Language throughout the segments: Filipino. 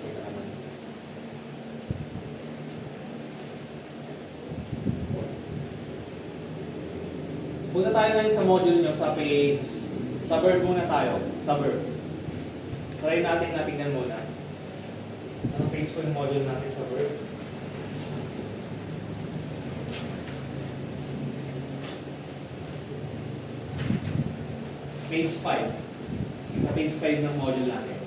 Kita naman. Punta tayo ngayon sa module nyo sa page. Sa verb muna tayo. Sa verb. Try natin na tingnan muna. Anong page po yung module natin sa verb? Page 5. Sa page 5 ng module natin.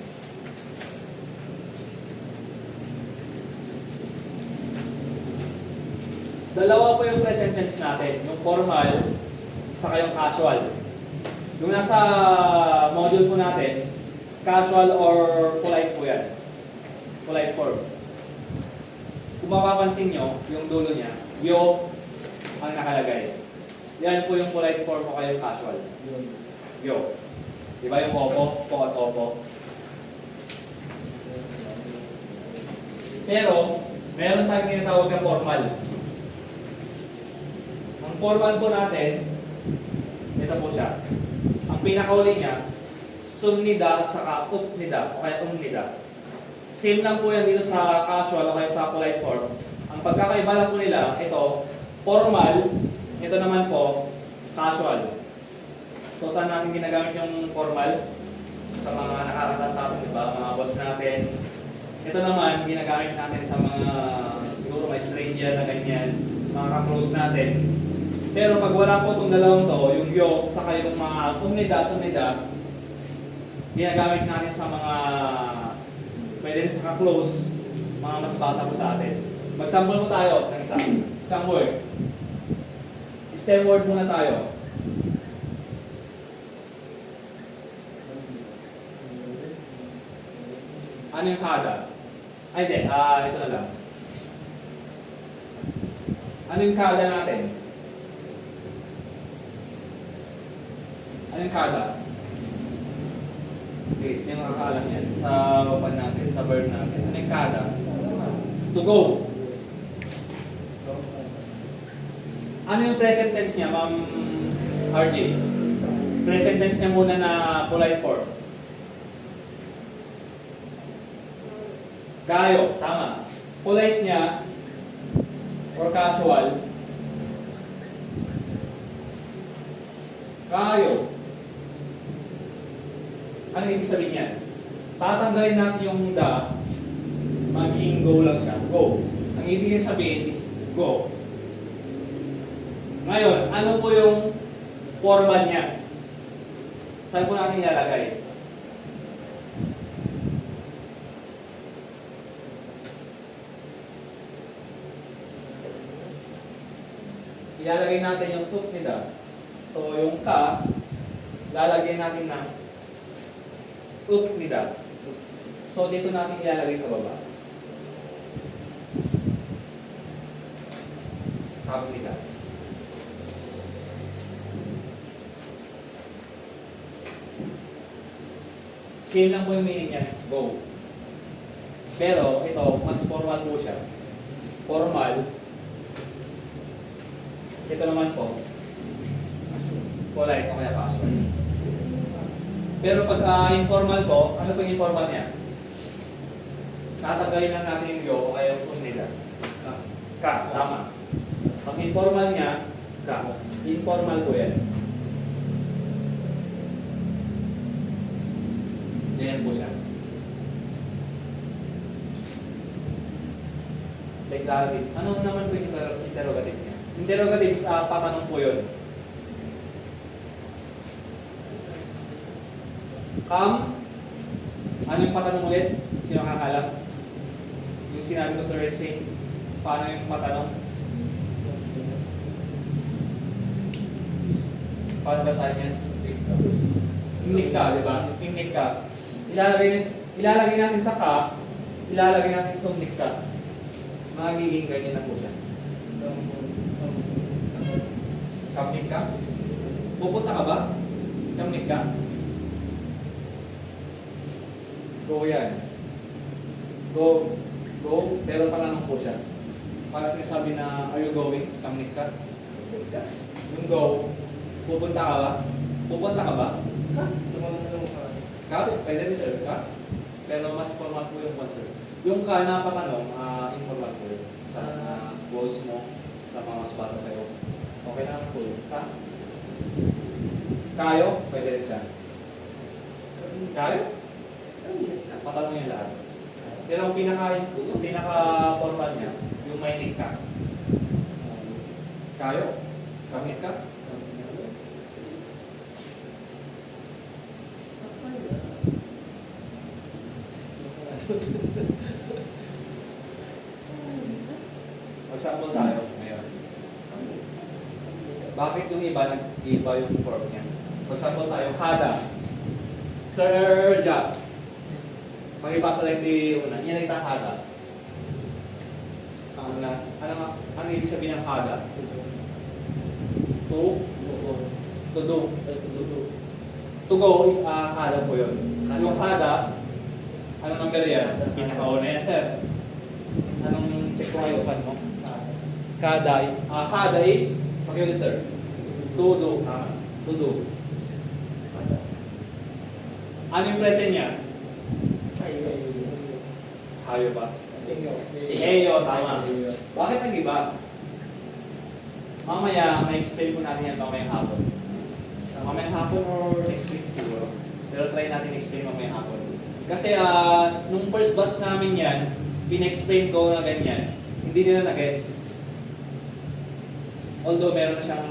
Dalawa po yung present tense natin. Yung formal, saka yung casual. Yung nasa module po natin, casual or polite po yan. Polite form. Kung mapapansin nyo, yung dulo niya, yo ang nakalagay. Yan po yung polite form o kaya yung casual. Yo. Diba yung opo, po at opo. Pero, meron tayong tinatawag na formal. Ang formal po natin, ito po siya. Ang pinakauli niya, sumnida at saka upnida o kaya umnida. Same lang po yan dito sa casual o kaya sa polite form. Ang pagkakaiba lang po nila, ito, formal, ito naman po, casual. So saan natin ginagamit yung formal? Sa mga nakakata sa atin, di ba? Mga boss natin. Ito naman, ginagamit natin sa mga, siguro may stranger na ganyan, mga ka-close natin. Pero pag wala po itong dalawang to, yung yo, saka yung mga umnida, sumnida, ginagamit natin sa mga, pwede rin sa ka-close, mga mas bata po sa atin. Mag-sample po tayo ng isang word. STEM word muna tayo. Ano yung kada? Ay, hindi. Ito na lang. Ano yung kada natin? Ano yung kada? Sige, sino makakaalam yan? Sa wapan natin, sa verb natin. Ano yung kada? To go. Ano yung present tense niya, Ma'am RJ? Present tense niya muna na polite form. Gayo, tama. Polite niya or casual. Gayo. Ano ibig sabihin yan? Tatanggalin natin yung da, magiging go lang siya. Go. Ang ibig sabihin is go. Ngayon, ano po yung formal niya? Saan po natin ilalagay? Ilalagay natin yung tut nila. So, yung ka, lalagyan natin ng ut nila. So, dito natin ilalagay sa baba. Kap nila. Same lang po yung meaning niya. Go. Pero, ito, mas formal po siya. Formal. Ito naman po, polite o kaya casual. Pero pag informal po, ano po yung informal niya? Tatanggalin lang natin yung yo o kaya yung nila. Ka, tama. Pag informal niya, ka. Informal po yan. Ganyan po siya. Declarative. Ano naman po yung interrogative niya? Interrogative is patanong po yun. Come. Ano yung patanong ulit? Sino kakalam? Yung sinabi ko sa Rexing, paano yung patanong? Paano basahin yan? Imnik ka, di ba? Imnik ka. Ilalagay natin sa ka, ilalagay natin itong nik ka. Magiging ganyan na po siya. Kamnik ka? Pupunta ka ba? Kamnik ka? Go yan. Go. Go. Pero patanong po siya. Para sinasabi na, are you going? Kamnik ka? Yung go, pupunta ka ba? Pupunta ka ba? Ka? Pwede rin sir, ka? Pero mas mas formal po yung concern. Yung ka na patanong, informal po yun. Sa goals mo, sa mga mas bata sa'yo. Okay lang po yun. Ka? Kayo? Pwede rin siya. Kayo? Patanong yung lahat. Pero ang pinaka-formal niya, yung mainig ka. Kayo? Kamit ka? Mag-sample tayo ngayon. Bakit yung iba nag-iba yung form niya? Mag-sample tayo. Hada. Sir Jack. Pakibasa lang di una. Yan ay hada. Ano na? Ano ibig sabihin ng hada? To do. To go is hada po yun. Yung hada, anong number yan? Pinakauna yan, sir. Anong check ko ngayon mo? Hada is, pakiulit sir. To do. Ano yung present niya? Hayo ba? Heyo, tama. Bakit nag-iba? Mamaya, may explain po natin yan mamayang hapon. Mamayang hapon or next week siguro. Pero try natin explain mamayang hapon. Kasi nung first batch namin yan, pin-explain ko na ganyan, hindi nila na-gets. Although meron na siyang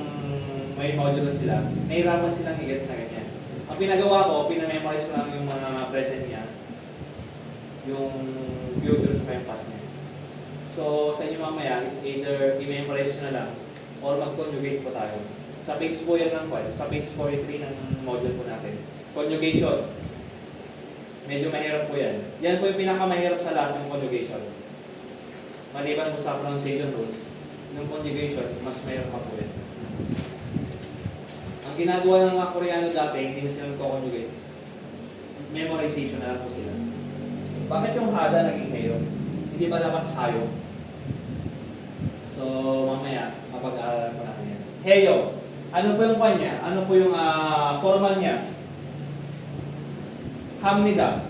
may module na sila, nahirapan silang i-gets na ganyan. Ang pinagawa ko, pinamemorize ko lang yung mga present niya, yung future sa yung past niya. So, sa inyo mamaya, it's either i-memorize nyo na lang or mag-conjugate po tayo. Sa page po yan ng kwan, sa page 43 ng module po natin. Conjugation. Medyo mahirap po yan. Yan po yung pinakamahirap sa lahat ng conjugation. Maliban po sa pronunciation rules, yung conjugation, mas mahirap pa po yan. Ang ginagawa ng mga Koreano dati, hindi na sila nagko-conjugate. Memorization na lang po sila. Bakit yung hada naging heyo? Hindi ba dapat hayo? So, mamaya, mapag-aaralan ko natin yan. Heyo. Ano po yung kanya? Ano po yung formal niya? Hamnida.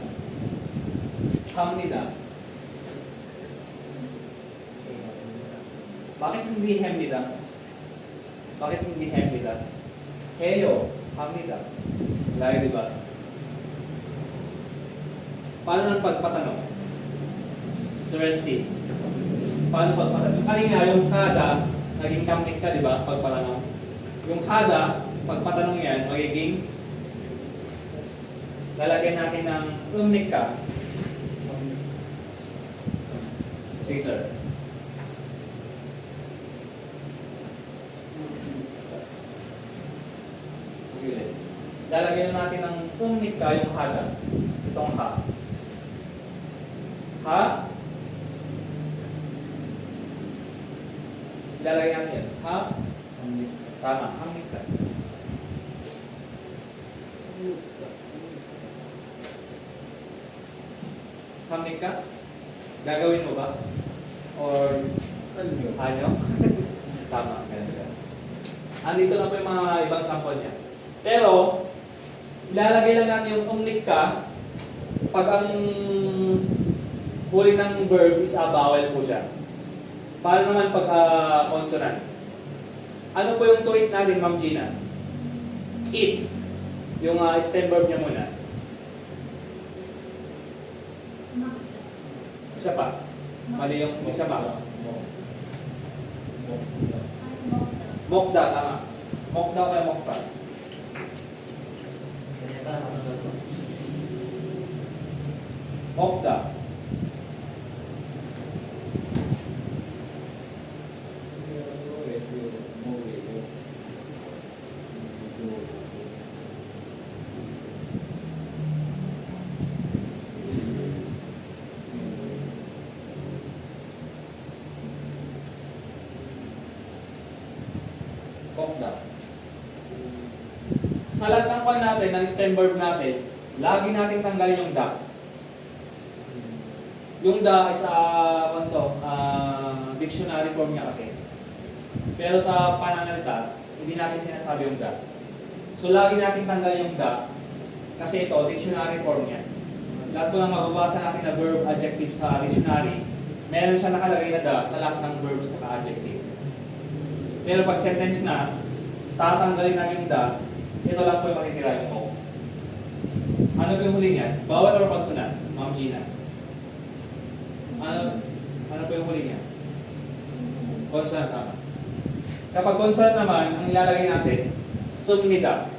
Bakit hindi hamnida? Heyo. Hamnida. Layo, di ba? Paano nang pagpatanong? Sir Steve, paano pagpatanong? Kanina yung hada, naging kamnik ka, di ba? Pagpatanong. Yung hada, pagpatanong yan, magiging lalagyan natin ng umnik ka. Sige, sir. Lalagyan natin ng umnik ka yung hada. Itong ha. Ha? Ilalagay natin yan. Ha? Tama. Hamnik ka. Hamnik ka? Gagawin mo ba? Or anyo? Tama. Ganun siya. Andito na po yung mga ibang sample niya. Pero, ilalagay lang natin yung umnik ka pag ang huli ng verb is bawal po siya. Paano naman pag consonant? Ano po yung to-eat natin, Ma'am Gina? Eat. Yung stem verb niya muna. Isa pa. Mali yung isa pa. Mokda, tama. Mokda kaya mokta. Mokda. Mokda. Sa lahat ng kwan natin, ng stem verb natin, lagi natin tanggalin yung da. Yung da is dictionary form niya kasi. Pero sa pananalita, hindi natin sinasabi yung da. So lagi natin tanggalin yung da kasi ito, dictionary form niya. lahat po ng mababasa natin na verb, adjective sa dictionary, meron siya nakalagay na da sa lahat ng verb sa adjective. Pero pag sentence na, tatanggalin natin yung da, ito lang po yung makikira yung o. Ano po yung huli niyan? Bawal or consonant? Ma'am Gina. Ano po yung huli niya? Consonant naman. Kapag consonant naman, ang ilalagay natin, sumnida.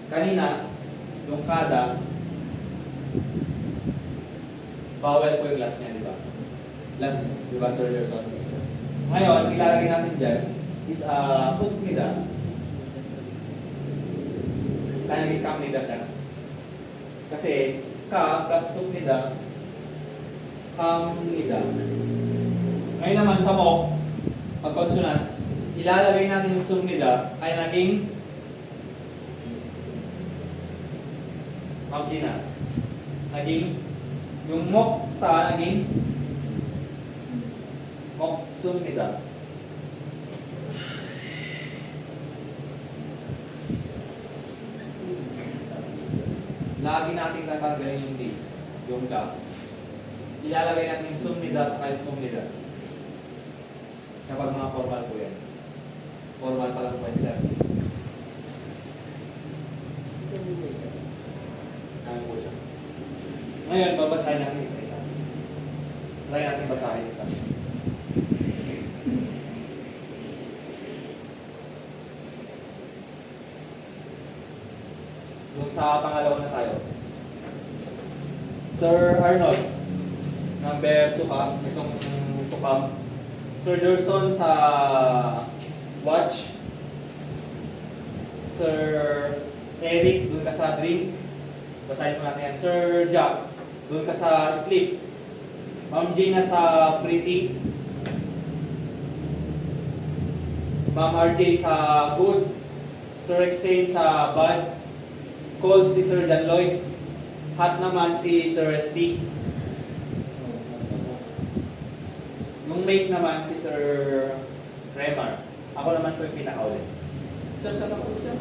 Kanina, yung kada, bawal po yung last niya, di ba? Last, di ba, Sir Gerson? Ngayon, ilalagay natin dyan is uknida. Kaya naging kamnida siya. Kasi, ka plus uknida, kamnida. Ngayon naman sa mo, pag consonant, ilalagay natin yung sumnida, kaya naging kamnida. Naging, yung mokta, naging sumnida. Lagi natin tatanggalin yung D, yung da. Ilalagay natin yung sumnida sa kahit kumnida. Kapag mga formal po yan. Formal pa lang po yan, sir. Ano po siya? Ngayon, babasahin natin isa-isa. Try natin basahin isa. Yung sa pangalawa na tayo. Sir Arnold, number 2 ka, itong tukam. Sir Gerson sa watch. Sir Eric, dun ka sa drink. Basahin mo natin yan. Sir Jack, dun ka sa sleep. Ma'am Gina sa pretty. Ma'am RJ sa good. Sir Exane sa bad. Cold si Sir Dan Lloyd. Hot naman si Sir ST. Yung mate naman si Sir Remar. Ako naman po yung pinakaulit. Sir, saan ako siya?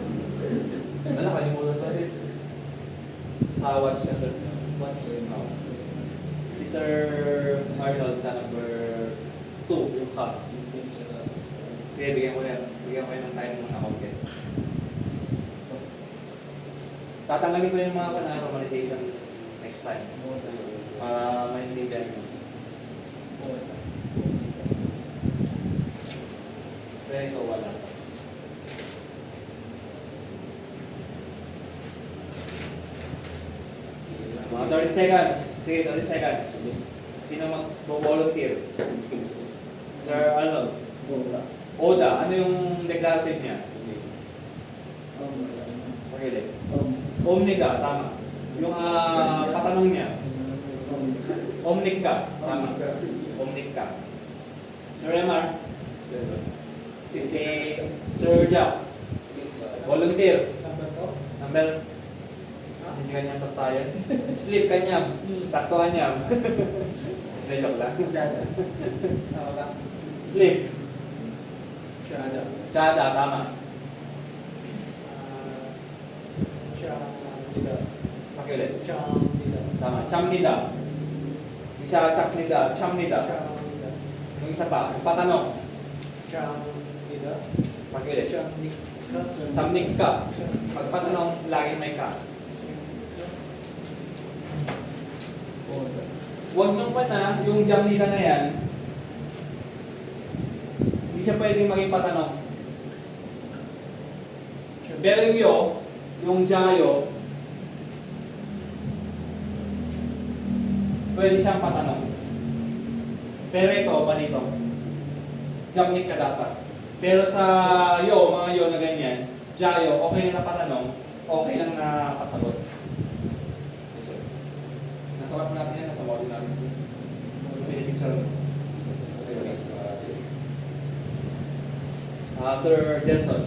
Wala, kalimutan pa din. Sa watch ka, Sir. Watch. Si Sir Arnold sa number 2, yung cup. Sige, bigyan ko yan. Bigyan ko yan ng time ng accountant. Tatanggalin ko yung mga normalization next time. Para maintindihan nyo. Pero ito wala. Mga 30 seconds. Sige, 30 seconds. Sino mag-volunteer? Sir Arnold. Oda. Ano yung declarative niya? Okay, Omniga, tama. Yung patanong niya. Omnic ka, tama. Omnic ka. Sir Remar. Si Sir Jack. Volunteer. Number. Hindi kanyang pagtayan. Sleep kanyam. Sakto kanyam. Joke lang. Sleep. Chada, tama. Pakiulit. Tama. Chamnida. Isa chaknida. Chamnida. Yung isa pa. Patanong. Pakiulit. Chamnik ka. Pagpatanong, laging may ka. Huwag nung pa na, yung jamnida na yan, hindi siya pwedeng maging patanong. Pero yung yo, yung jayo, pwede siyang patanong. Pero ito, malito. Jamnik ka dapat. Pero sa yo, mga yo na ganyan, jayo, okay lang na patanong, okay lang na pasagot. Nasa what natin yan, nasa model natin. Pinipicture. Sir Gelson.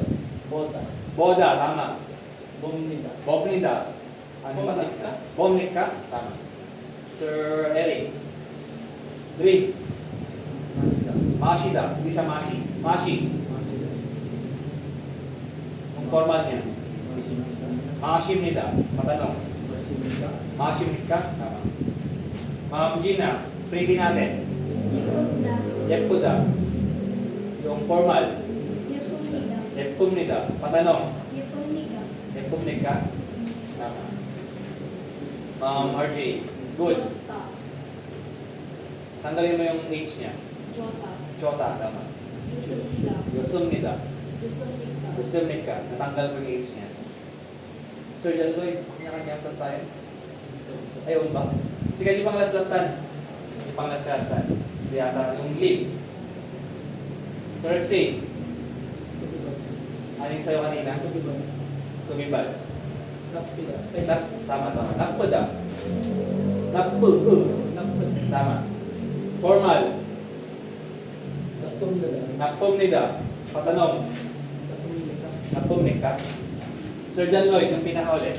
Boda, tama. Bomnida. Ano ba? Bomnik ka? Tama. Sir Eric. Drink. Mashida. Hindi siya Mashi. Mashi. Ang format niya. Makashimnida. Patanong. Makashimnid ka? Tama. Ma'am Gina, pretty natin. Yepkuda. Yung formal. Yepkumnida. Patanong. Yepkumnig ka? Tama. Ma'am RJ, good. Tanggalin mo yung H niya. Chota, tama. Yusumnida. Yusumnig ka. Natanggal mo yung H niya. Sir Jalloy, kanya-kanya pa tayo. Ayaw ba? Sige, di panglaslatan. Di panglaslatan. Di ata yung lip. Sir Rexy, ano yung sa'yo kanina? Tumibal. Tama. Napud. Tama. Formal. Napumnida. Patanong. Napumnig ka? Sir John Lloyd, yung pinakauli.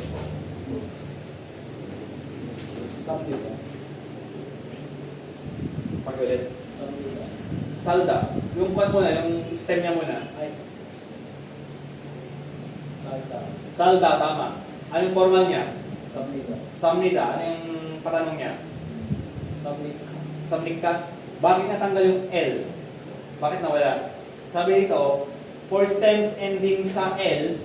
Pag-ulit. Salda. Yung kwan muna, yung stem niya muna. Salda, tama. Ano yung formal niya? Samnida. Ano yung patanong niya? Samnik ka? Bakit natanggal yung L? Bakit nawala? Sabi dito, for stems ending sa L,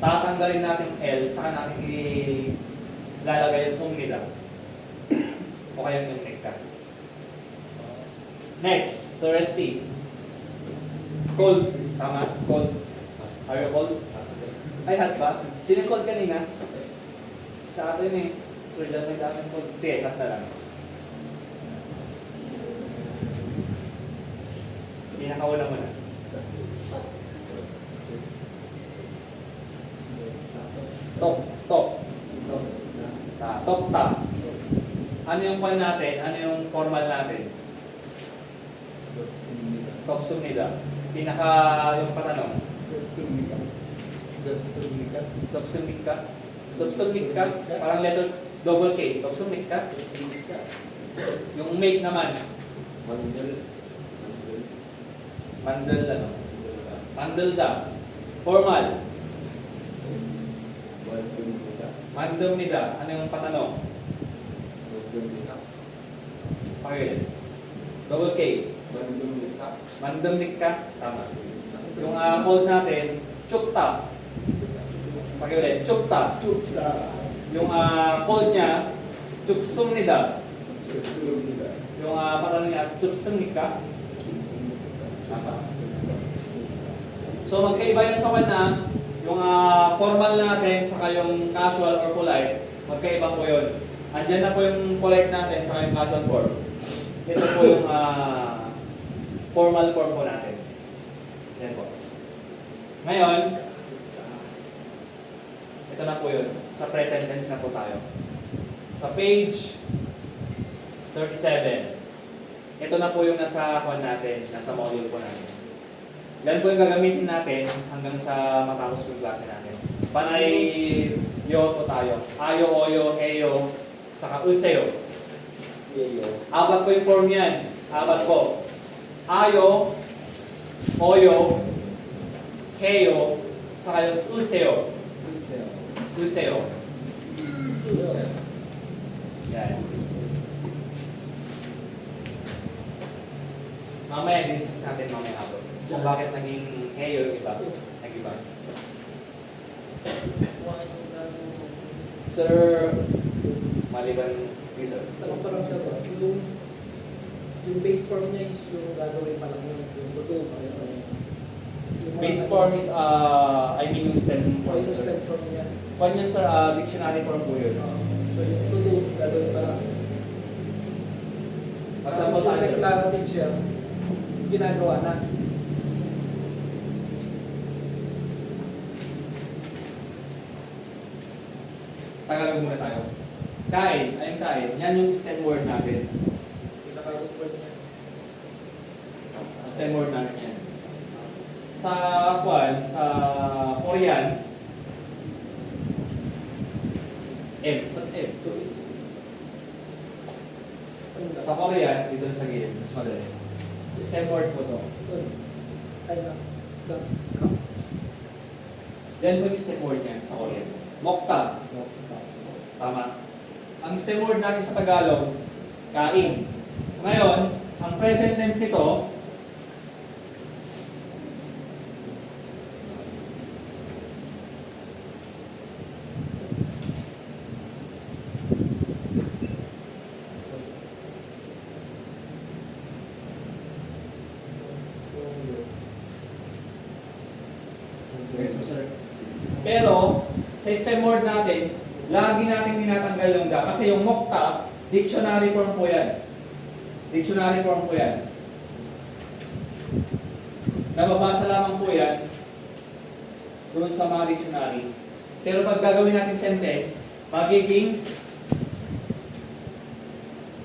tatanggalin natin yung L, saka natin ilalagay yung umnida. O kaya yung umnig ka. Next, Sir ST. Cold. Tama? Cold. Are you cold? Ay, hot ba? Sino yung cold kanina? Sa atin eh. Sir John, may daming cold. Sige, hot na lang. Pinakawala mo na. Tok. Tokta. Ano yung kwan natin? Ano yung formal natin? Toksumnida. Pinaka yung patanong. Toksumnik ka? Parang letter double K. Toksumnik ka? Yung make naman. Mandalda. Formal. Mandumnida. Ano yung patanong? Pakiulit. Double K. Mandumnik ka? Tama. Yung code natin, chukta. Pakiulit. Chukta. Yung code niya, chuksumnida. Yung patanong niya, chuksumnik ka? Tama. So magkaiba yan sa na yung formal natin saka yung casual or polite, magkaiba po yun. Andyan na po yung polite natin saka yung casual form. Ito po yung formal form po natin. Yan po. Ngayon, ito na po yun. Sa present tense na po tayo. Sa page 37. Ito na po yung nasa natin, nasa module po natin. Yan po yung gagamitin natin hanggang sa matapos po yung klase natin. Panay yo po tayo. Ayo, oyo, eyo, saka useo. Apat po yung form yan. Apat po. Ayo, oyo, heyo, saka yung useo. Useo. Yan. Mamaya discuss natin mamaya hapon. Kung bakit naging heyo yung iba. Nag-iba. Sir, maliban si Sir. Sa parang sir, yung base form niya is yung gagawin pa lang yung totoo. Base form is, I mean yung stem form. Yung stem form niya. Kwan yun sir, dictionary form po yun. So yung totoo, gagawin pa lang. Example tayo Yung sir. declarative siya, ginagawa na. Tagalog muna tayo. Kain, ayun kain. Yan yung stem word natin. Pinaka-root word niya. Stem word natin yan. Sa Kwan, sa Korean, M. Ba't M? Sa Korean, dito sa gilid. Mas madali. Stem word po to. Ay na. Yan po yung stem word niya sa Korean. Mokta. Tama. Ang stem word natin sa Tagalog, kain. Ngayon, ang present tense nito, pero sa stem word natin, lagi natin tinatanggal yung da. Kasi yung mokta, dictionary form po yan. Dictionary form po yan. Nababasa lamang po yan doon sa mga dictionary. Pero pag gagawin natin sentence, magiging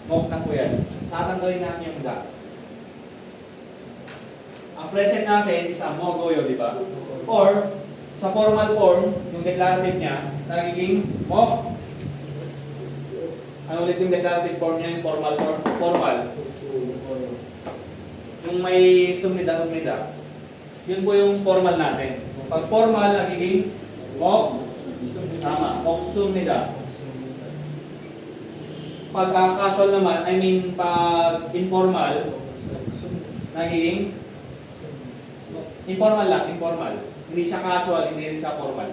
mokta po yan. Tatanggalin natin yung da. Ang present natin is a mogoyo, di ba? Or, sa formal form, yung declarative niya, nagiging mok. Ano ulit yung declarative form niya, yung formal form? Formal. Yung may sumnida, umnida. Yun po yung formal natin. Pag formal, nagiging mok. Tama, mok sumnida. Pag casual naman, I mean, pag informal, nagiging informal lang, informal. Hindi siya casual, hindi rin siya formal.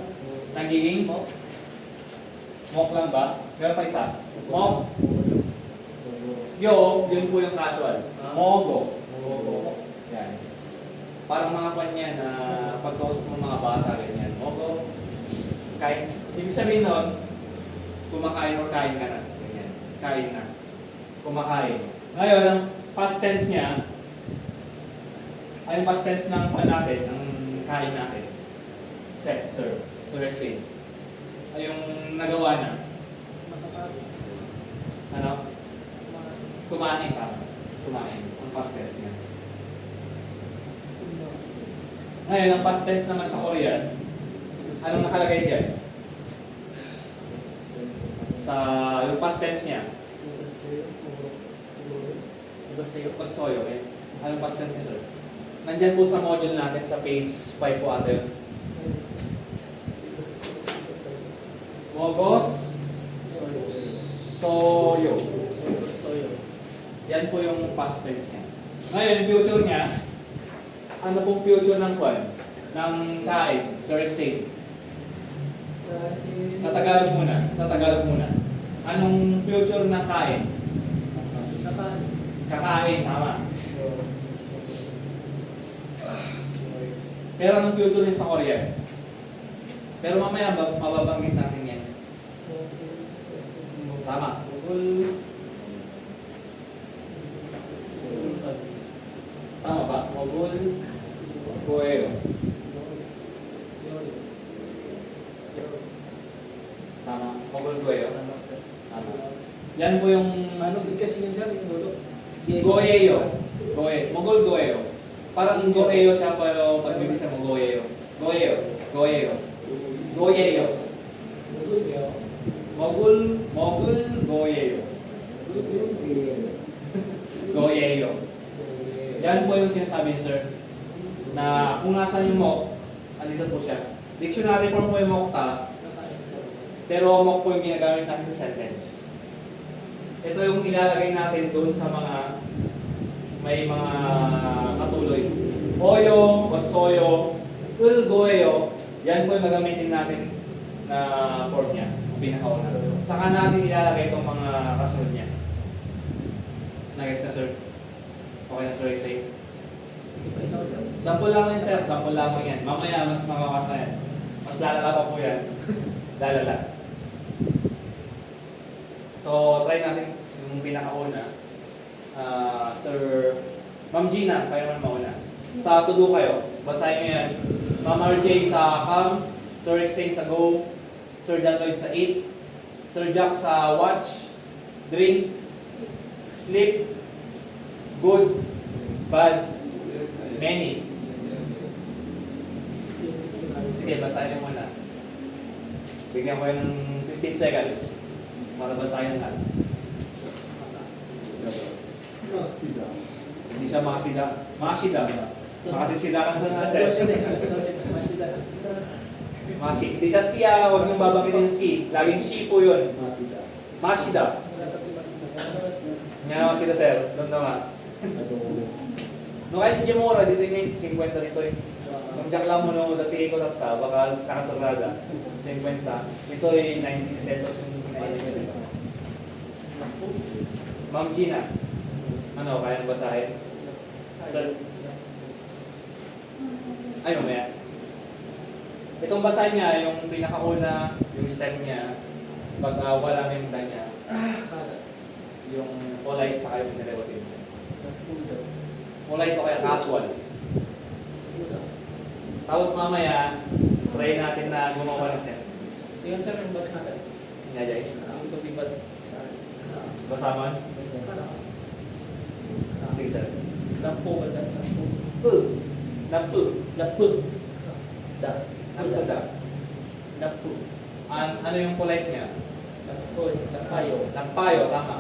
Nagiging mok lang ba? Meron pa isa. Mok. Yo, yun po yung casual. Mogo. Yan. Parang mga kanya na pagkausap ng mga bata, ganyan. Mogo. Kain. Ibig sabihin nun, kumakain or kain ka na. Ganyan. Kain na. Kumakain. Ngayon, ang past tense niya, ay yung past tense ng natin, ng kain natin. Set, sir. Sir Exane. Ay yung nagawa na. Ano? Kumain pa. Kumain. Ang past tense niya. Ngayon, ang past tense naman sa Korean, anong nakalagay dyan? Sa yung past tense niya. Basoyo. Okay? Anong past tense niya, sir? Nandyan po sa module natin sa page 5 po ate. Mogos Soyo. Yan po yung past tense niya. Ngayon, yung future niya, ano pong future ng kwan? Ng kain, Sir Exane. Sa Tagalog muna. Sa Tagalog muna. Anong future ng kain? Kakain, tama. Pero anong future niya sa Korean? Pero mamaya mababanggit natin yan. Tama. Tama ba? Mogul Goeo. Tama. Mogul Goeo. Tama. Yan po yung Ano kasi yun dyan, yung dulo? Goeo. Mogul Goeo. Parang Goeo siya pero pag bibisa mo Goeo. Goeo. Mogul Goeo. Goeo. Yan po yung sinasabi, sir, na kung nasan yung mok, andito po siya. Dictionary form po yung mokta, pero mok po yung ginagamit natin sa sentence. Ito yung ilalagay natin doon sa mga may mga katuloy. Oyo, basoyo, ulgoyo, yan po yung gagamitin natin na form niya, ang pinakauna. Saka natin ilalagay itong mga kasunod niya. Nagets na, sir? Okay na, sir, say. Sample lang yan, sir. Sample lang yan. Mamaya, mas makakanta yan. Mas lalala pa po yan. Lalala. So, try natin yung pinakauna. Sir, Ma'am Gina, kayo naman mauna. Sa to do kayo. Basahin nyo yan. Ma'am RJ sa come. Sir Exane sa go. Sir John Lloyd sa eat. Sir Jack sa watch. Drink. Sleep. Good. Bad. Many. Sige, basahin nyo muna. Bigyan ko ng 15 seconds para basahin lahat. Masida. Hindi siya makasida. Makasida ba? Makasisidakan sa nasa. Mashi. Hindi siya siya, huwag niyong babanggitin yung si. Laging shi po yun. Mashida. Wala ka pinasina. Nga naman sila sir, doon naman. No, kahit Jimura, dito yung 50 dito eh. Kung Jack lang mo no, dati ko tapta, baka nakasarada. 50. Ito ay 90 pesos yung pinaisip nito. Ma'am Gina, ano, kaya basahin? Sir? Ay, mamaya. Itong basahin niya, yung pinakauna, yung stem niya, pag wala yung daan niya, yung polite sa kayo yung derivative. Polite o kaya casual. Tapos mamaya, try natin na gumawa ng sentence. Yung sir, yung ba't na sir? Nyajay? Yung tubibat sa Basaman? Sige sir. Lampo ba sir? Lampo. Napu. Lampo. Da. Napu da. Lampo. Ano yung polite niya? Lampo. Lampayo. Nagpayo, tama.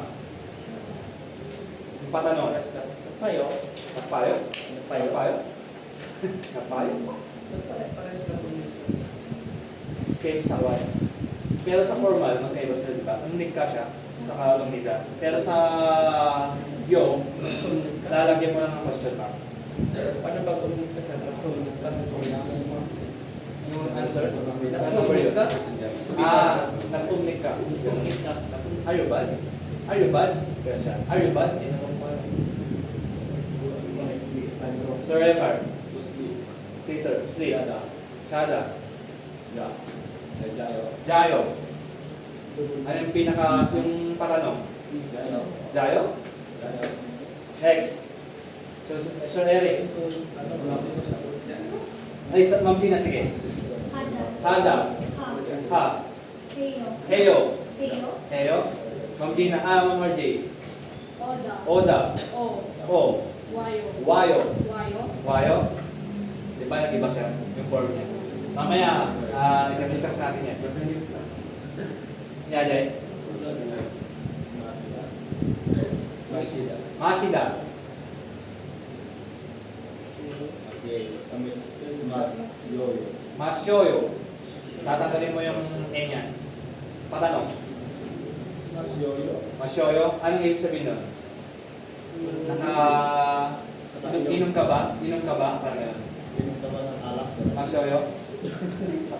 Yung patanong. Lampayo. Nagpayo? Lampayo. Nagpayo? Nagpayo? Parehas lang po yun sir. Same sa one. Pero sa formal, magkaiba sila, di ba? Unig ka siya, saka umida. Pero sa yo, lalagyan mo lang ng question mark. Paano pag ulit ka sir? Yung answer, Nag-unig number yun. ka? Nag-unig ka. Ulit ka. Are you bad? Are you bad? Kaya siya. Are you bad? Hindi naman pa. Sir Emar. Sige sir, sleep. Shada. Jayo. Ano yung yung patanong? Jayo? Next. Sir Eric. Ay, Ma'am Tina, sige. Hada. Ha. Heyo. Heyo. Ma'am Tina. Ma'am RJ. Oda. O. Wayo. Wayo. Di ba nag-iba siya? Yung form niya. Mamaya, i-discuss natin yan. Nyajay. Mashida. Masyoyo. Tatanggalin mo yung E niya. Patanong. Masyoyo. Anong ibig sabihin nun? Inom ka ba? Inom ka ba? Parang ganun. Masyoyo?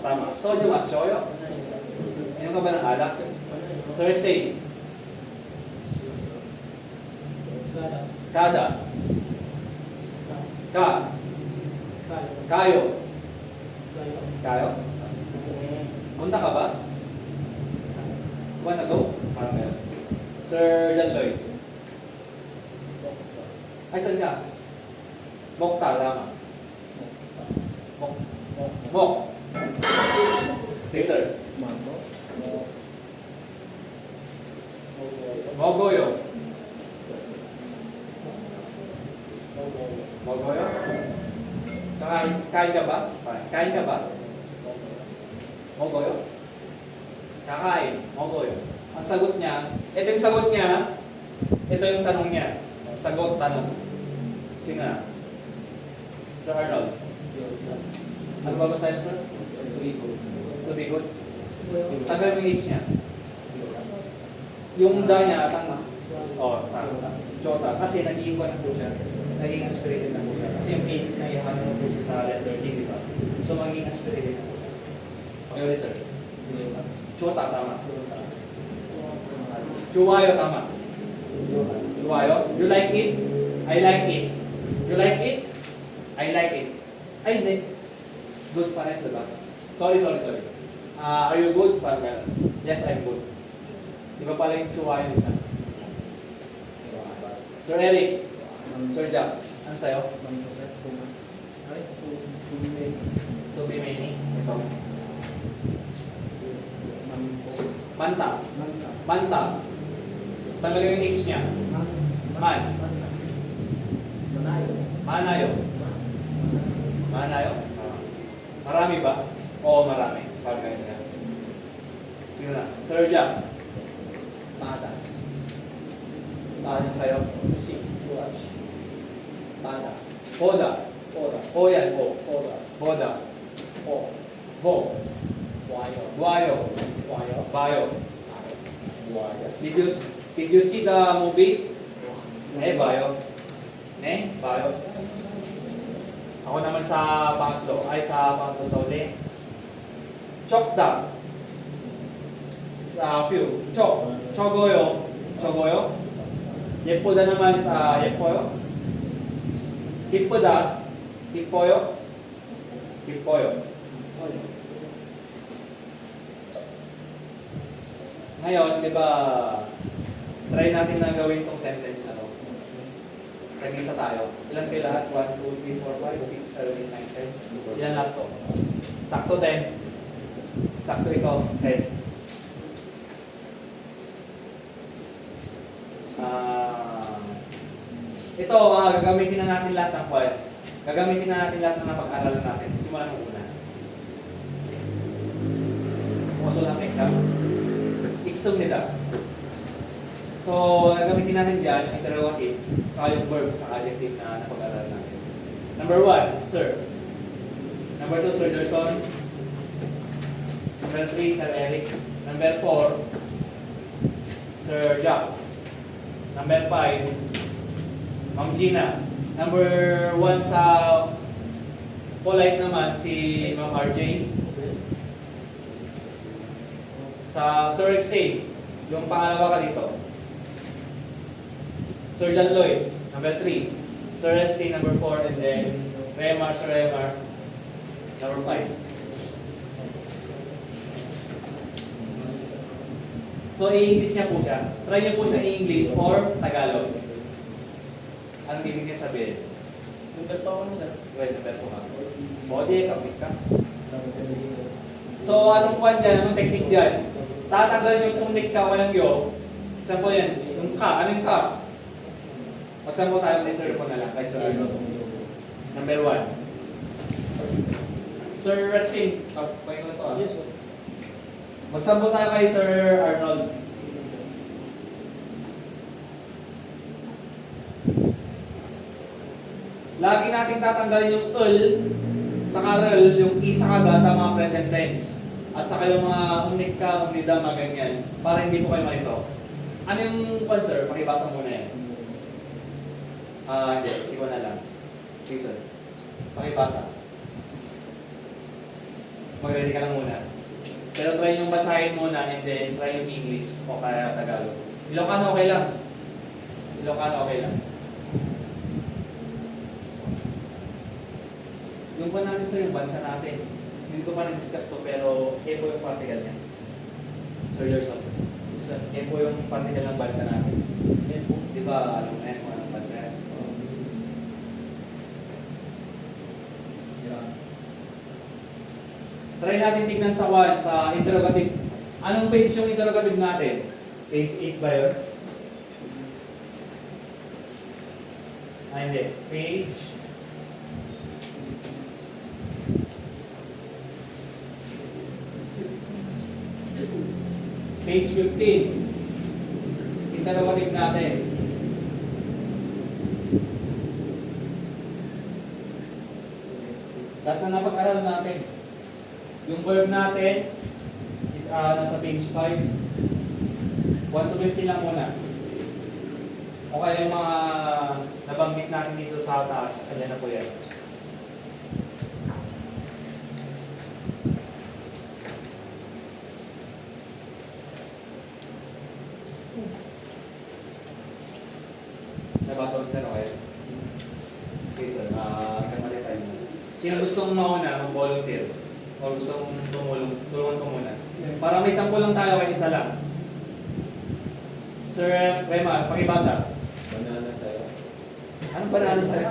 Tama. Soju masyoyo? Inom ka ba ng alak? So let's say, kada. Kayo. Kayo? Punta ka ba? Wanna go? Parang ganun. Sir John Lloyd. Ay, saan ka? Mokta, tama. Mok. Sige, sir. Mogoyo. Mogoyo? Kain ka ba? Kain ka ba? Mogoyo? Kakain. Mogoyo. Ang sagot niya, ito yung sagot niya, ito yung tanong niya. Sagot, tanong. Sino na? Sir Arnold. Ano ba basahin mo, sir? To be good. Tagal mo yung age niya. Yung da niya, tama. Jota. Kasi naging ko na po siya. Naging aspirated na po siya. Kasi yung age na ihahan mo po siya sa letter D, di ba? So maging aspirated na po siya. Okay ulit, sir. Chota, tama. Chuwayo, tama. Chuwayo. You like it? I like it. You like it? I like it. Ay, hindi. Good pa rin, diba? Sorry. Are you good? Parang gano'n. Yes, I'm good. Di ba pala yung chuwayo isa? Sir Eric. Sir Jack. Ano sa'yo? To be many. Ito. Manta. Tanggalin yung H niya. Manayo. Marami ba? Oo, marami. Parang ganyan nga. Sino na? Sir Jack. Saan yung sa'yo? Poda. O yan, o. Poda. Bo. Buayo. Buhayo. Bayo. Buhaya. Did you see the movie? Bayo. Bayo. Ako naman sa pangatlo. Sa pangatlo sa uli. Chokda. Sa few. Chogoyo. Chogoyo. Yepoda naman sa Yepoyo. Hippoda. Hippoyo. Hippoyo. Ngayon, di ba, try natin na gawin tong sentence na to. Nag-isa tayo. Ilan kayo lahat? 1, 2, 3, 4, 5, 6, 7, 8, 9, 10. Ilan lahat to? Sakto 10. Sakto ikaw, 10. Ito, gagamitin na natin lahat ng point. Gagamitin na natin lahat ng napag-aralan natin. Simulan mo una. Puso lang exam. Iksum nila. So, gagamitin natin dyan yung interrogative, saka yung verb, sa adjective na napag-aralan natin. Number 1, sir. Number 2, Sir Gerson. Number 3, Sir Eric. Number 4, Sir Jack. Number 5, Ma'am Gina. Number 1 sa polite naman, si Ma'am RJ. Sa Sir Rexay, yung pangalawa ka dito. Sir John Lloyd, number 3. Sir SK, number 4. And then, Remar, Sir Remar, number 5. So, i-English niya po siya. Try niyo po siya i-English or Tagalog. Anong ibig niya sabihin? Number 2 sir. Well, number 2 ka. Body, kapit ka. So, anong kwan dyan? Anong technique dyan? Tatanggalin yung umnik ka o yung yo. Saan po yan? Yung ka. Ano yung ka? Magsampo tayo kay Sir po na lang. Kay Sir Arnold. Number 1. Sir Rexing. Pahinga na to ah. Yes sir. Magsampo tayo kay Sir Arnold. Lagi nating tatanggalin yung ul sa rel, yung i sa kaga sa mga present tense. At saka yung mga umnik ka, umnida, mga ganyan. Para hindi po kayo malito. Ano yung kwan, sir? Pakibasa muna yan. Hindi. Sigo na lang. Sige, sir. Pakibasa. Mag-ready ka lang muna. Pero try yung basahin muna and then try yung English o kaya Tagalog. Ilocano okay lang. Ilocano okay lang. Yung pa natin sir, yung bansa natin. Hindi ko pa na-discuss to pero po yung particle niya. Sir Yerson. Po yung particle ng bansa natin. Di ba alam na yan kung anong bansa yan? Try natin tignan sa sa interrogative. Anong page yung interrogative natin? Page 8 ba yun? Hindi. Page 15. Interrogative natin. Lahat na napag-aral natin. Yung verb natin is nasa page 5. 1 to 50 lang muna. O kaya yung mga nabanggit natin dito sa taas, kanya na po yan. Nabasa ko sir, okay? Okay sir, kamali tayo muna. Sino gustong mauna, mag-volunteer? O gustong tulungan ko muna? Para may sample lang tayo, kahit isa lang. Sir Rema, pakibasa. Banana sayo. Anong banana sayo?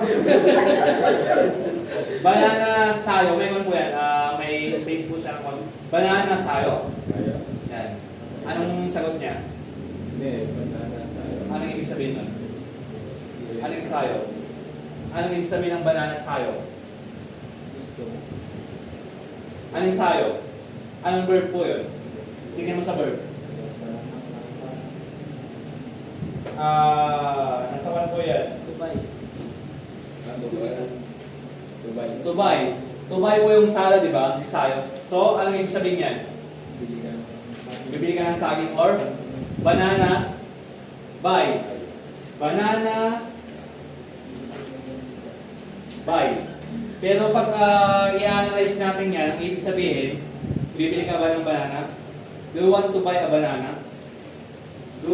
Banana sayo, may man po yan. May space po siya. Banana sayo. Sayo? Yan. Anong sagot niya? Hindi, banana sayo. Anong ibig sabihin nun? Anong sayo? Anong ibig sabihin ng banana sayo? Gusto. Anong sayo? Anong verb po yun? Tingnan mo sa verb. Nasa 1 po yan. Dubai. Dubai. Tubay. Tubay po yung sala, di ba? Yung sayo. So, anong ibig sabihin yan? Bibili ka ng saging or banana, buy. Banana, buy. Pero pag i-analyze natin yan, ang ibig sabihin, bibili ka ba ng banana? Do you want to buy a banana? Do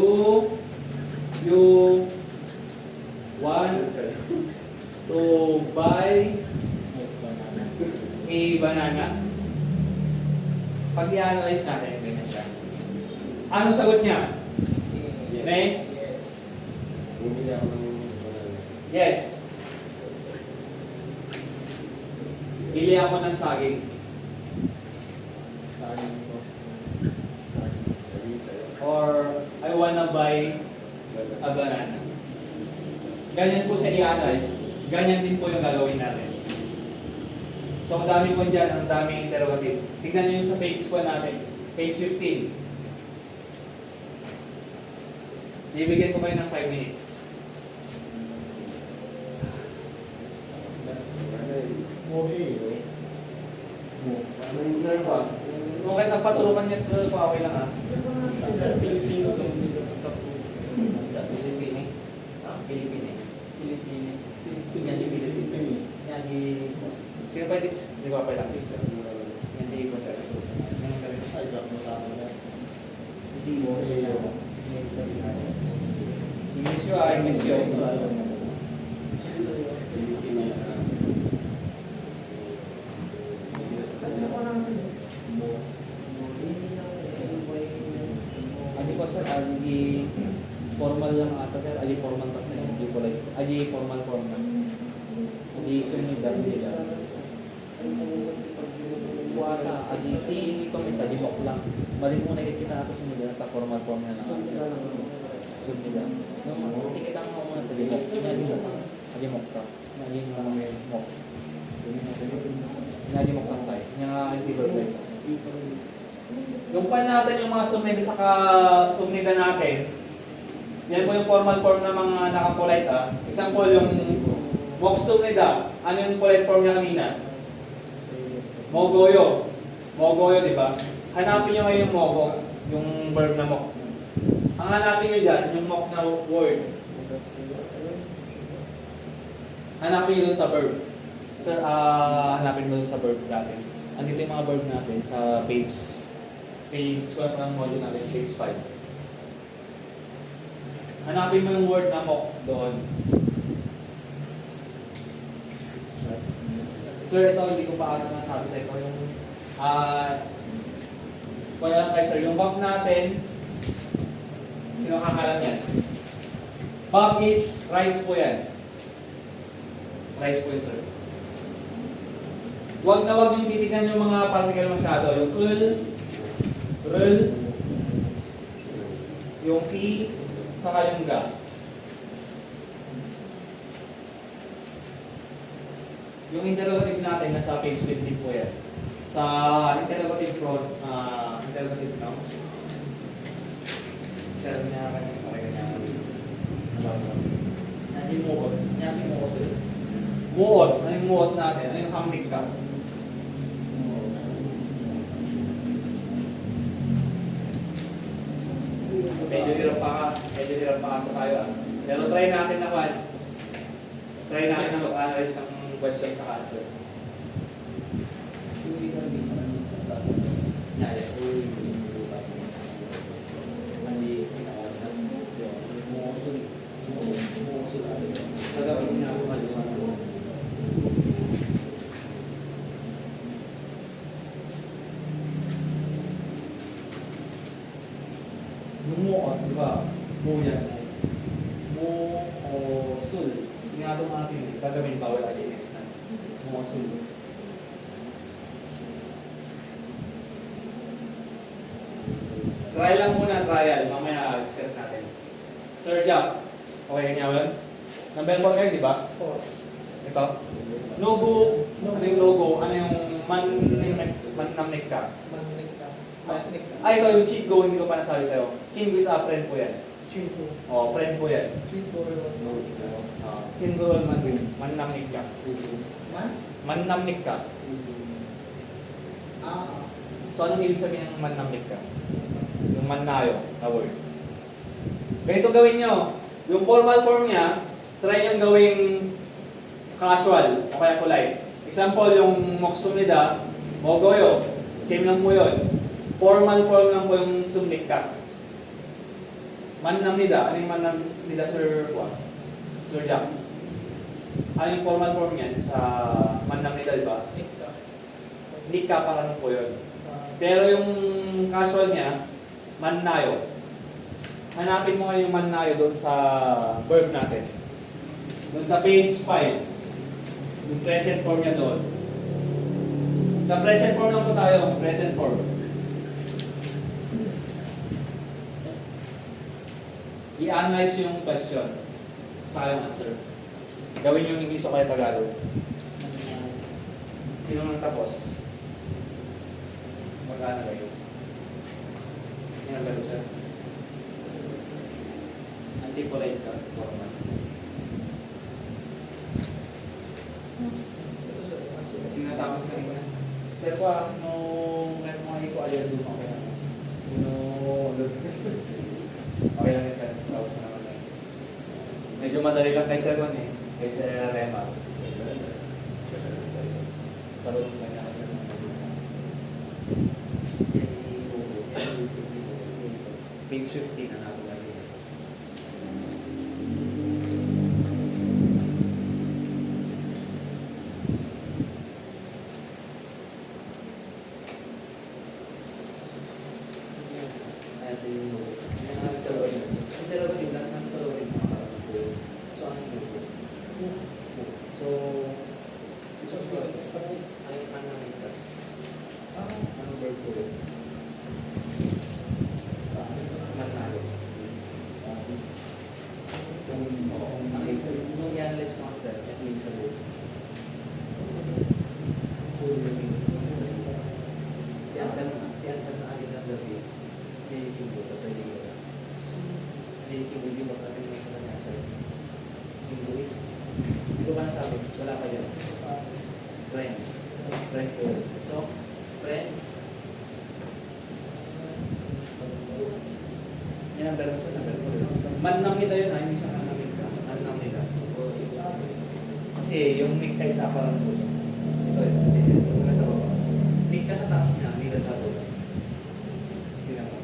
you want to buy a banana? Pag i-analyze natin, ganyan siya. Ano sagot niya? Ne? Yes. Bumili ako ng banana. Yes. Bili ako ng saging. Saging ko. Sabi sa'yo. Or I wanna buy a banana. Ganyan po siya i-analyze. Ganyan din po yung gagawin natin. So, ang dami po dyan, ang daming interrogative. Tignan nyo yung sa page 1 natin. Page 15. Bibigyan ko kayo ng 5 minutes. Sir po, kung kahit nagpaturukan niya, okay lang ha. Sa Pilipino to, hindi ko Pilipini. Pilipini. Pilipino. Yan yung Pilipini. Yan yung... Sino pa ito? Hindi ko pa lang. Yan yung ipon tayo. Yan ang galing. Hindi mo. English yun ah, English yun. Adi ko sir, adi formal lang ata sir, adi formal tak na yun, adi polite, adi formal. Adi sunod lang nila. Wala, adi ti comment, adi mock lang. Bali mo na kita ato sunod lang, ta formal na lang. Sunod nila. Nung tikita mo muna, adi mock, adi mock ta. Adi mock. Adi mock lang tayo. Nga anti-verbal. Yung pan natin yung mga sumida sa ka-umnida natin, yan po yung formal form ng mga naka-polite ah. Example, yung mock sumnida, ano yung polite form niya kanina? Mogoyo. Mogoyo, di ba? Hanapin nyo ngayon yung mogo, yung verb na mock. Ang hanapin nyo dyan, yung mock na word. Hanapin nyo dun sa verb. Sir, hanapin mo dun sa verb natin. Andito yung mga verb natin sa page 1 ng module natin, page 5. Hanapin mo yung word na mock doon. Sir, ito hindi ko pa ata nasabi sa ito. Yung, wala lang kayo sir, yung mock natin, sino kakalam yan? Bob is rice po yan. Rice po yan sir. Huwag na huwag yung titignan yung mga particle masyado. Yung kul, rul, yung p, saka yung ga. Yung interrogative natin nasa page 15 po yan. Sa interrogative nouns. Sarap niya kanya pakinggan niya. Nabasa ko. Yan yung muot. Yan yung muot sila. Muot. Ano yung muot natin? Ano yung hamlik ka? Medyo hirap pa ata tayo ah. Pero try natin na mag-analyze ng question sa answer. Lumuot, di ba? Mo yan. Mo o sul. Tingatong natin, gagawin bawal against na. Mo o sul. Try lang muna, trial. Mamaya discuss natin. Sir Jack, okay ka niya yun? Number 4 kayo, di ba? Ito? Logo. Ano yung logo? Ano yung manamnik ka? Ay, ito yung Chingo, hindi ko pa nasabi sa'yo. Chingo is a friend po yan. Chinko. Oh, friend po yan. Chinko. Chingo, manamnik ka. Manamnik ka. So, anong ibig sabihin ng manamnik ka? Yung mannayo na word. Ganito gawin nyo. Yung formal form niya, try yung gawing casual o kaya polite. Example, yung moksumnida, mogoyo, same lang po yun. Formal form lang po yung sumnikta. Mannamnida, ano yung mannamnida, Sir Juan? Sir Jack? Ano yung formal form niyan sa mannamnida, di ba? Nika pa lang po yun. Pero yung casual niya, mannayo. Hanapin mo ngayon yung mannayo doon sa verb natin. Doon sa page 5. Yung present form niya doon. Sa present form lang po tayo. Present form. I-analyze yung question. Sa yung answer. Gawin yung English o kaya Tagalog. Sino nang tapos? Mag-analyze. Yan ang gano'n sir. Anti-polite ka. Formal. Sino natapos ka rin na? Sir pa, nung ngayon mga hiko, aliyan doon ako yan. Okay lang yun sir. Tapos ko naman lang. Medyo madali lang kay Sir Juan eh. Kay Sir Rema. Parang lang yan. Page 15 na natin lagi. Mannamnida yun ha, hindi siya mannamnida. Mannamnida. Kasi yung necktie sa aparang po siya. Ito yun, ito na sa baba. Neck ka sa taas niya, hindi ka sa baba. Tingnan mo.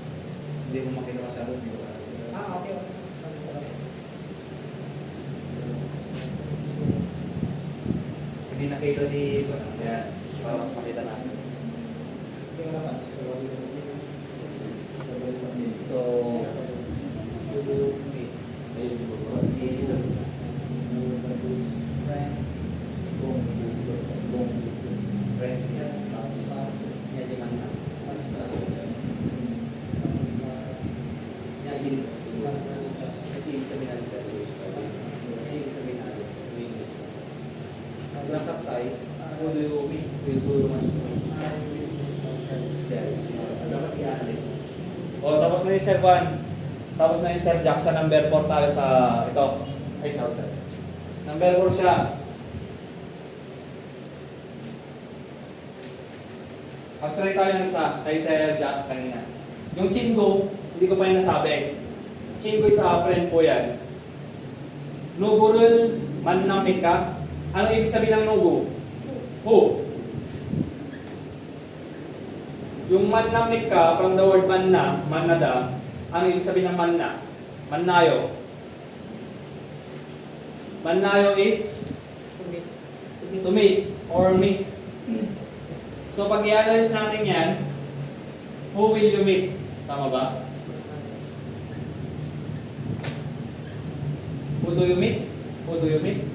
Hindi mo makita masyado, hindi ko para. Okay. Hindi nakita ni ito na. Kaya, para mas makita natin. So, tapos na yung Sir Juan. Tapos na yung Sir Jack sa number 4 tayo sa ito. Ay, sorry sir. Number 4 siya. Pag-try tayo ng isa kay Sir Jack kanina. Yung chingo, hindi ko pa yung nasabi. Chingo is a friend po yan. Nugurul mannamnik ka. Ano ibig sabihin ng nugu? Who? Yung mannamnik ka, from the word manna, mannada, ano ibig sabihin ng manna? Mannayo. Mannayo is to meet or meet. So pag i-analyze natin yan, who will you meet? Tama ba? Who do you meet? Who do you meet?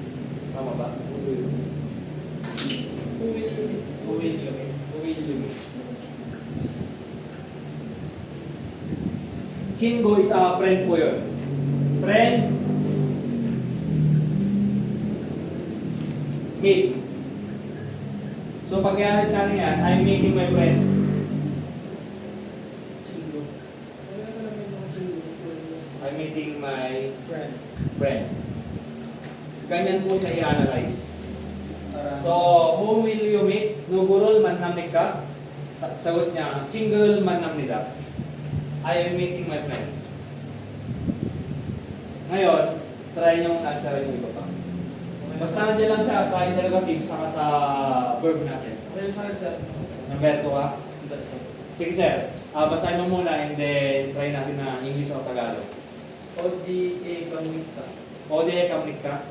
Tama ba? Who do you meet? Who will you meet? Who will you meet? Who will you meet? Chingo is a friend po yun. Friend, meet. So pag i-analyze natin yan, I'm meeting my friend. Chingo. I'm meeting my Friend. friend. Ganyan po siya i-analyze. So, who will you meet? Nugurul mannamnik ka? Sagot niya, single mannamnida. I am meeting my friend. Ngayon, try nyo answerin yung iba pa. Basta nandiyan lang siya sa interrogative saka sa verb natin. Okay, sa akin, sir. Number 2 ka? Sige sir, basahin mo muna and then try natin na English o Tagalog. ODA Kamita. ODA kamlik ka?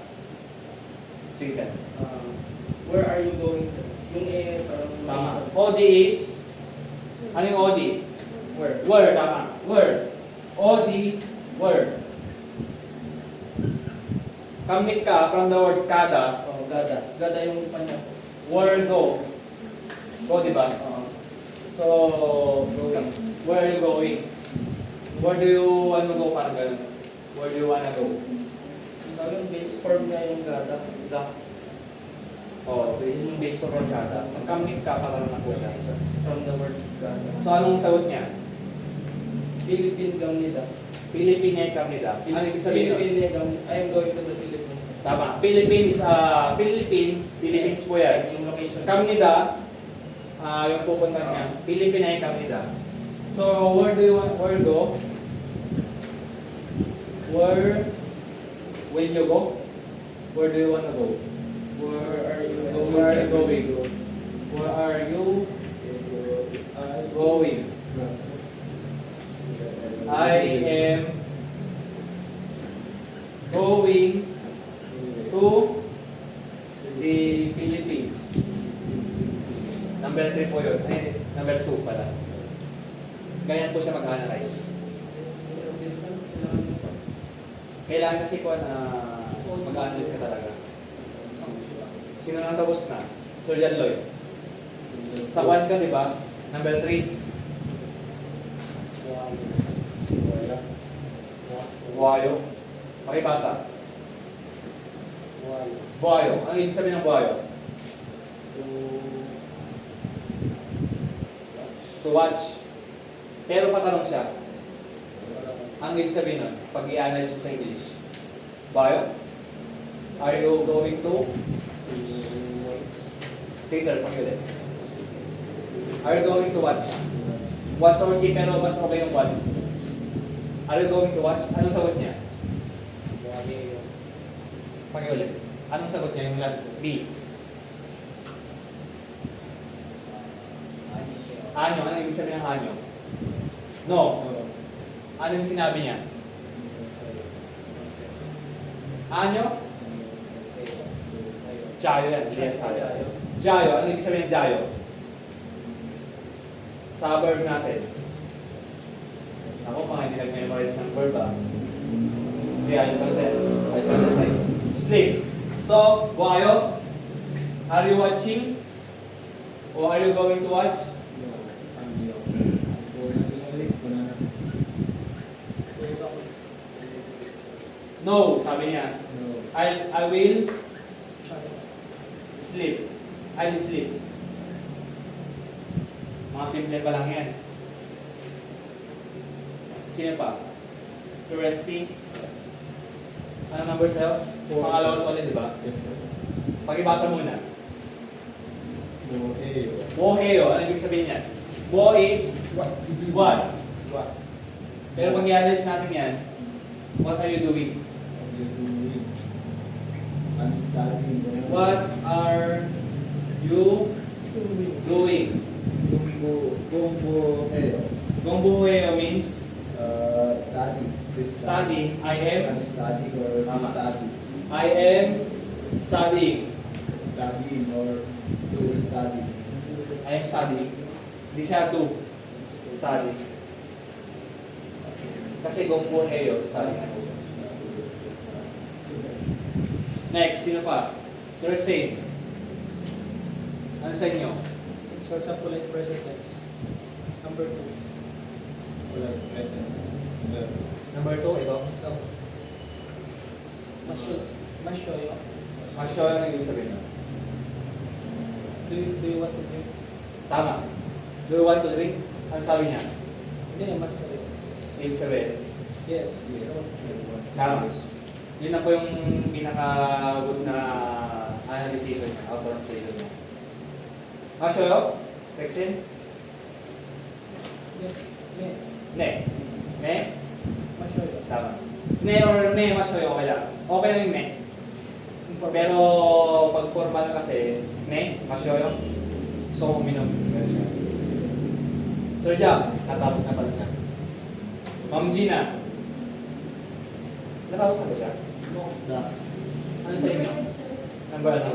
Sige sir. Where are you going? Yung parang... Tama. OD is, ano yung OD? Where? Where, tama. Where. OD, where. Kamlik ka from the word kada. Oh, Gada. Gada yung kanya. Where go. Go, di ba? So, where are you going? Where do you want to go? Parang ganun. Where do you wanna go? Yung base form niya yung Gada. Da. Oh, this is yung base for kada. Magkamlik ka, parang na po siya. From the word Gada. So, anong sagot niya? Philippine Gamnida. Philippine Kamnida. Ano ibig sabihin nun? Philippine Gamnida. I am going to the Philippines. Tama. Philippines is, Philippines po yan. Yung location. Kamnida, yung pupunta niya. Philippine Kamnida. So, where do you want, where go? Where will you go? Where do you want to go? Where are you going? Where are you going? Where are you going? I am going to the Philippines. Number 3 po yun. Ay, number 2 pala. Ganyan po siya mag-analyze. Kailangan kasi po na mag-analyze ka talaga. Sino nang tapos na? Sir Jan Lloyd. Sa 1 ka, di ba? Number 3. Buhayo. Pakibasa. Buhayo. Ang ibig sabihin ng buhayo? To watch. Pero patanong siya. Ang ibig sabihin nun, pag i-analyze mo sa English. Buhayo? Are you going to? Sige sir, pakiulit. Are you going to watch? Watch or see, pero mas okay yung watch. Are you going to watch? Anong sagot niya? Pakiulit. Anong sagot niya yung B? Anyo. Anong ibig sabihin ng anyo? No. Anong sinabi niya? Anyo? Jayo yan. Yes, Jayo. Jayo. Anong ibig sabihin ng Jayo? Sa verb natin. Ako, mga hindi nag-memorize ng verb Kasi ayos lang sa'yo. Sleep. So, buhayo, are you watching? Or are you going to watch? No, sabi niya. I will sleep. I'll sleep. Mga simple pa lang yan. Sino pa? So, Resty. Ano number sa'yo? Pangalawa solid, di ba? Yes, sir. Pakibasa muna. Buhayo. Boheo. Ano ibig sabihin yan? Bo is what? What? Pero pag i-analyze natin yan, what are you doing? What are you doing? I'm studying. What are you doing? Buhayo. Gongbuheo means Study. study. I'm studying or Tama. study. I am studying. Studying or to study. I am studying. Hindi siya to study. Kasi gongbuheo, study na po siya. Next, sino pa? Sir Hussein. Ano sa inyo? So, sa polite present tense. Number 2. Number 2, ito. Masyoyo. Masyo ang ibig sabihin nyo. Do you want to drink? Tama. Do you want to drink? Ano sabi niya? Hindi, masyoyo. Ibig sabihin. Yes. Tama. Yun na po yung pinaka-good na analysis niya, or translation niya. Masyo, Rexin? Yeah. Ne. Ne? Masyoyo. Tama. Ne or ne, masyoyo, okay lang. Okay lang yung ne. Informal. Pero pag formal kasi, ne, masyoyo. Gusto ko uminom. Ganun siya. Sir Jack, natapos na pala siya. Ma'am Gina, natapos na ba siya? No. Da. Ano sa inyo? Number ano?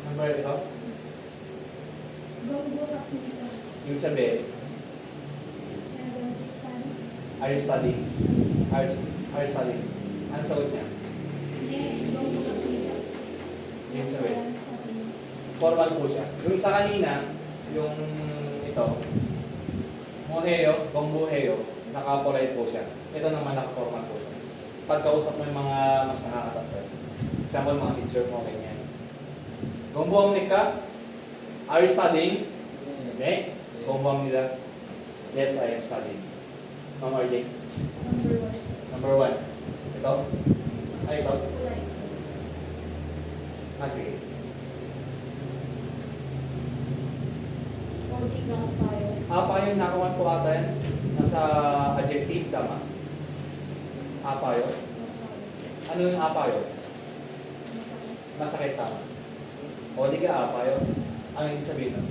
Number ito? Yung sabi, are you studying? Are you studying? Ano sagot niya? Yung sabi, formal po siya. Yung sa kanina, yung ito, moheyo, gongbuheyo, naka-polite po siya. Ito naman naka-formal po siya. Pagkausap mo yung mga mas nakakatas. Example, mga teacher mo, ganyan. Gongbuhang ka? Are you studying? Hindi. Gongbuhang nila? Yes, I am studying. Ma'am RJ? Number 1. Ito? Ay, ito? Ah, sige. Apayo, nakawan po ata yan. Nasa adjective, tama? Apayo? Ano yung apayo? Masakit, tama? O di ka apayo? Ano yung sabihin nun?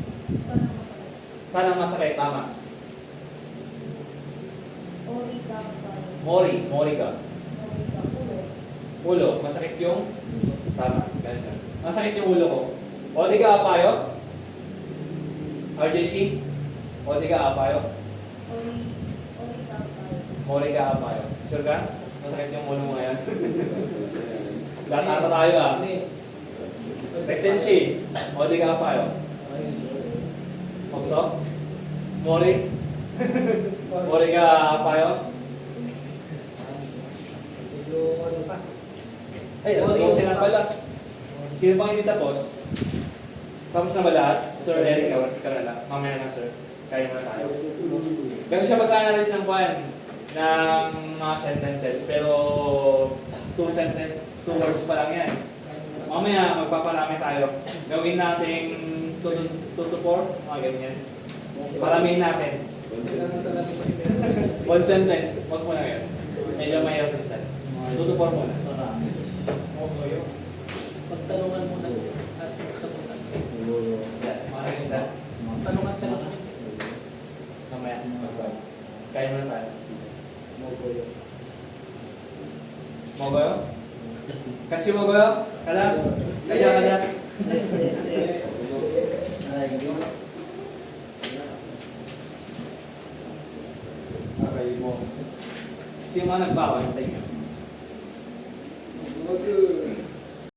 Sana masakit, tama? Mori ka. Ulo, masakit yung? Tama, ganyan. Masakit yung ulo ko. O di ka apayo? RJC? O di ka apayo? Mori ka apayo. Sure ka? Masakit yung ulo mo ngayon. Lahat ata tayo ah. Rexenshi? O di ka apayo? Okso? Mori? Mori ka apayo? Medyo ano pa. Ay, alas 12 na pala. Sino pang hindi tapos? Tapos na ba lahat? Sir Eric, ikaw na lang. Mamaya na sir. Kaya na tayo. Ganun siya mag-analyze ng kwan ng mga sentences. Pero 2 words pa lang yan. Mamaya magpaparami tayo. Gawin natin 2 to 4. Mga ganyan. Paramihin natin. 1 sentence. Huwag mo na yan. Medyo mahirap minsan. 2 to 4 muna. Pagtanungan mo na at sagutan. Yan. Mga isa. Tanungan sa natin. Mamaya. Kaya mo na tayo. Mogoyo? Kachi Mogoyo? Kalas? Kaya. Sino mga nagbawan sa inyo?